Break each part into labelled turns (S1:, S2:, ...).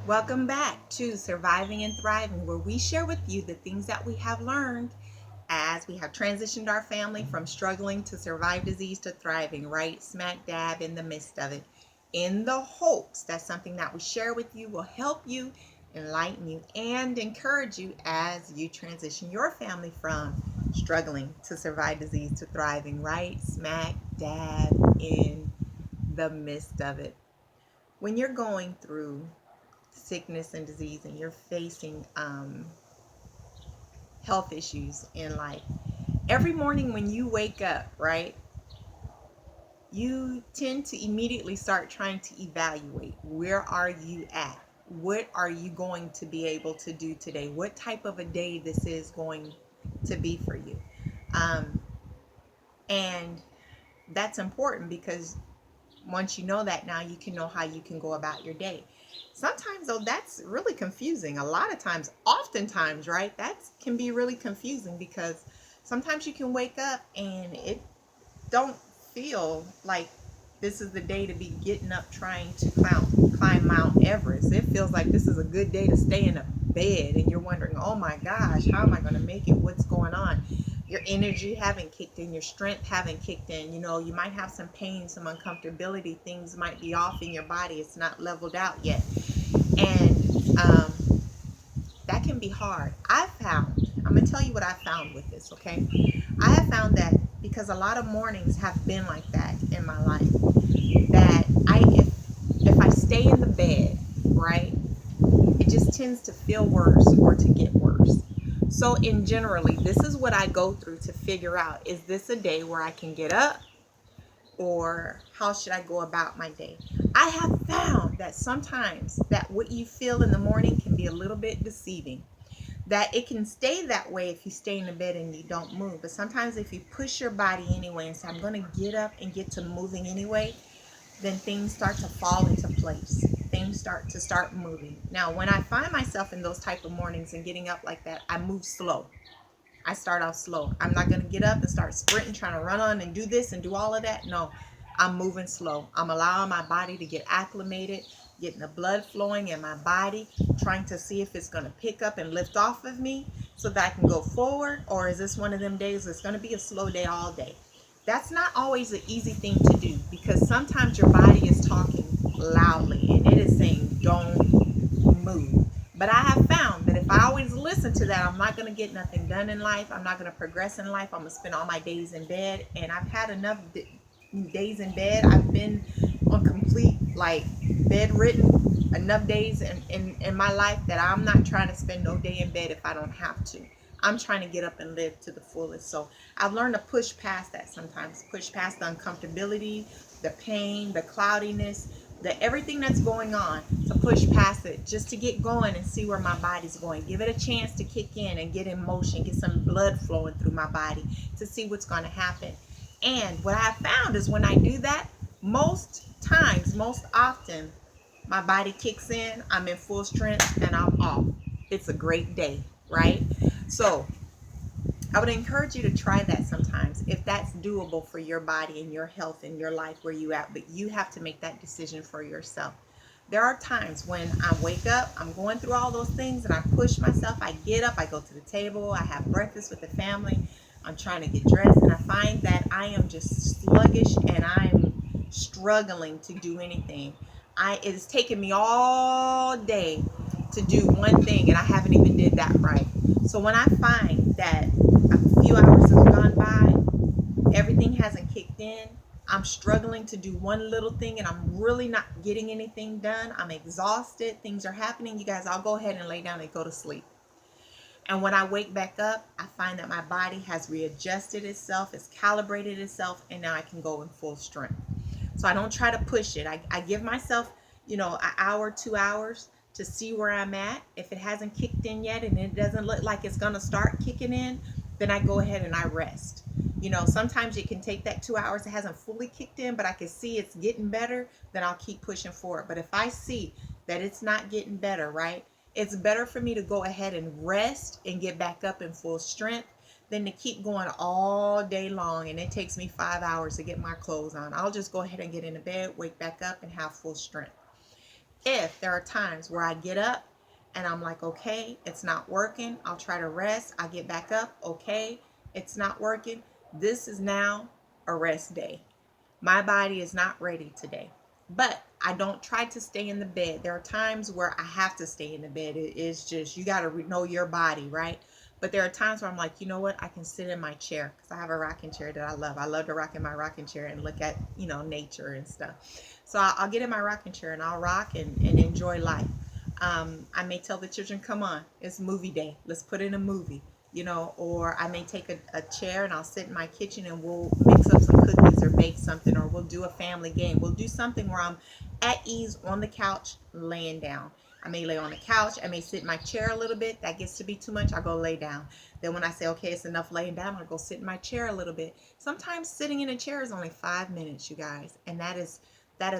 S1: Welcome back to Surviving and Thriving, where we share with you the things that we have learned as we have transitioned our family from struggling to survive disease to thriving, right smack dab in the midst of it, in the hopes that something that we share with you will help you, enlighten you, and encourage you as you transition your family from struggling to survive disease to thriving, right smack dab in the midst of it. When you're going through sickness and disease and you're facing health issues in life, every morning when you wake up, right, you tend to immediately start trying to evaluate, where are you at? What are you going to be able to do today? What type of a day this is going to be for you? Um, and that's important because once you know that, now you can know how you can go about your day. Sometimes though, that's really confusing. A lot of times, oftentimes, right, that can be really confusing because sometimes you can wake up and it don't feel like this is the day to be getting up trying to climb Mount Everest. It feels like this is a good day to stay in a bed and you're wondering, oh my gosh, how am I going to make it? What's going on? Your energy haven't kicked in, your strength haven't kicked in. You might have some pain, some uncomfortability, things might be off in your body. It's not leveled out yet. And that can be hard. I'm going to tell you what I found with this, okay? I have found that because a lot of mornings have been like that in my life, that if I stay in the bed, right, it just tends to feel worse or to get worse. So in generally, this is what I go through to figure out, is this a day where I can get up, or how should I go about my day? I have found that sometimes that what you feel in the morning can be a little bit deceiving, that it can stay that way if you stay in the bed and you don't move. But sometimes if you push your body anyway and say, I'm going to get up and get to moving anyway, then things start to fall into place. Things start moving. Now, when I find myself in those type of mornings and getting up like that, I move slow. I start off slow. I'm not going to get up and start sprinting, trying to run on and do this and do all of that. No, I'm moving slow. I'm allowing my body to get acclimated, getting the blood flowing in my body, trying to see if it's going to pick up and lift off of me so that I can go forward. Or is this one of them days it's going to be a slow day all day? That's not always an easy thing to do because sometimes your body is talking loudly and it is saying, don't move. But I have found that if I always listen to that, I'm not going to get nothing done in life. I'm not going to progress in life. I'm going to spend all my days in bed. And I've had enough days in bed. I've been on complete, like, bedridden enough days in my life that I'm not trying to spend no day in bed if I don't have to. I'm trying to get up and live to the fullest. So I've learned to push past that sometimes, push past the uncomfortability, the pain, the cloudiness, the everything that's going on, to push past it just to get going and see where my body's going. Give it a chance to kick in and get in motion, get some blood flowing through my body to see what's going to happen. And what I found is when I do that, most times, most often, my body kicks in, I'm in full strength, and I'm off. It's a great day, right? So I would encourage you to try that sometimes if that's doable for your body and your health and your life where you at, but you have to make that decision for yourself. There are times when I wake up, I'm going through all those things and I push myself, I get up, I go to the table, I have breakfast with the family, I'm trying to get dressed, and I find that I am just sluggish and I'm struggling to do anything. It has taken me all day to do one thing and I haven't even did that right. So when I find that a few hours have gone by, everything hasn't kicked in, I'm struggling to do one little thing and I'm really not getting anything done, I'm exhausted, things are happening, you guys, I'll go ahead and lay down and go to sleep. And when I wake back up, I find that my body has readjusted itself, it's calibrated itself, and now I can go in full strength. So I don't try to push it. I give myself, an hour, 2 hours to see where I'm at. If it hasn't kicked in yet and it doesn't look like it's going to start kicking in, then I go ahead and I rest. Sometimes it can take that 2 hours. It hasn't fully kicked in, but I can see it's getting better, then I'll keep pushing forward. But if I see that it's not getting better, right? It's better for me to go ahead and rest and get back up in full strength than to keep going all day long and it takes me 5 hours to get my clothes on. I'll just go ahead and get into bed, wake back up, and have full strength. If there are times where I get up and I'm like, okay, it's not working, I'll try to rest. I get back up, okay, it's not working. This is now a rest day. My body is not ready today. But I don't try to stay in the bed. There are times where I have to stay in the bed. It's just, you got to know your body, right? But there are times where I'm like, you know what? I can sit in my chair because I have a rocking chair that I love. I love to rock in my rocking chair and look at, nature and stuff. So I'll get in my rocking chair and I'll rock and enjoy life. I may tell the children, come on, it's movie day. Let's put in a movie, or I may take a chair and I'll sit in my kitchen and we'll mix up some cookies or bake something, or we'll do a family game. We'll do something where I'm at ease on the couch, laying down. I may lay on the couch. I may sit in my chair a little bit. That gets to be too much. I go lay down. Then when I say, okay, it's enough laying down, I go sit in my chair a little bit. Sometimes sitting in a chair is only 5 minutes, you guys. And that is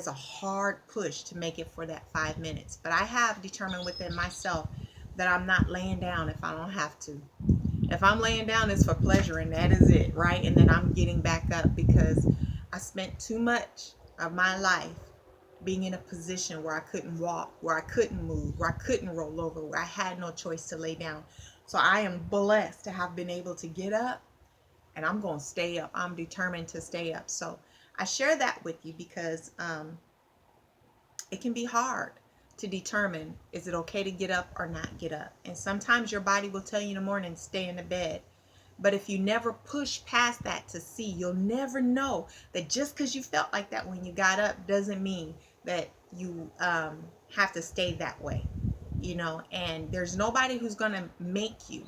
S1: a hard push to make it for that 5 minutes. But I have determined within myself that I'm not laying down if I don't have to. If I'm laying down, it's for pleasure, and that is it, right? And then I'm getting back up because I spent too much of my life being in a position where I couldn't walk, where I couldn't move, where I couldn't roll over, where I had no choice to lay down. So I am blessed to have been able to get up, and I'm going to stay up. I'm determined to stay up. So I share that with you because it can be hard to determine, is it okay to get up or not get up? And sometimes your body will tell you in the morning, stay in the bed. But if you never push past that to see, you'll never know that just because you felt like that when you got up doesn't mean that you have to stay that way, and there's nobody who's going to make you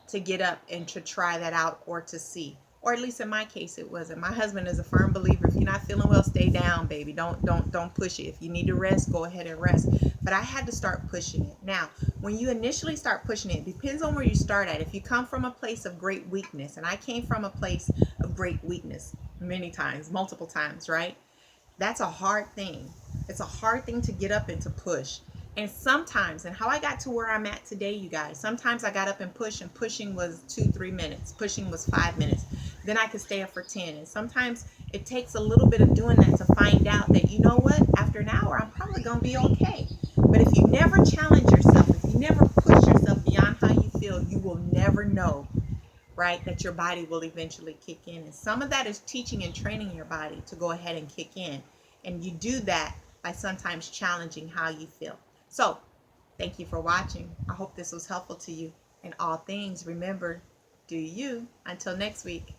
S1: to get up and to try that out or to see. Or at least in my case, it wasn't. My husband is a firm believer. If you're not feeling well, stay down, baby. Don't push it. If you need to rest, go ahead and rest. But I had to start pushing it. Now, when you initially start pushing it, it depends on where you start at. If you come from a place of great weakness, and I came from a place of great weakness many times, multiple times, right? That's a hard thing. It's a hard thing to get up and to push. And sometimes, and how I got to where I'm at today, you guys, sometimes I got up and pushing was 2-3 minutes. Pushing was 5 minutes. Then I could stay up for 10. And sometimes it takes a little bit of doing that to find out that, you know what, after an hour, I'm probably going to be okay. But if you never challenge yourself, if you never push yourself beyond how you feel, you will never know, right, that your body will eventually kick in. And some of that is teaching and training your body to go ahead and kick in. And you do that by sometimes challenging how you feel. So, thank you for watching. I hope this was helpful to you. In all things, remember, do you. Until next week.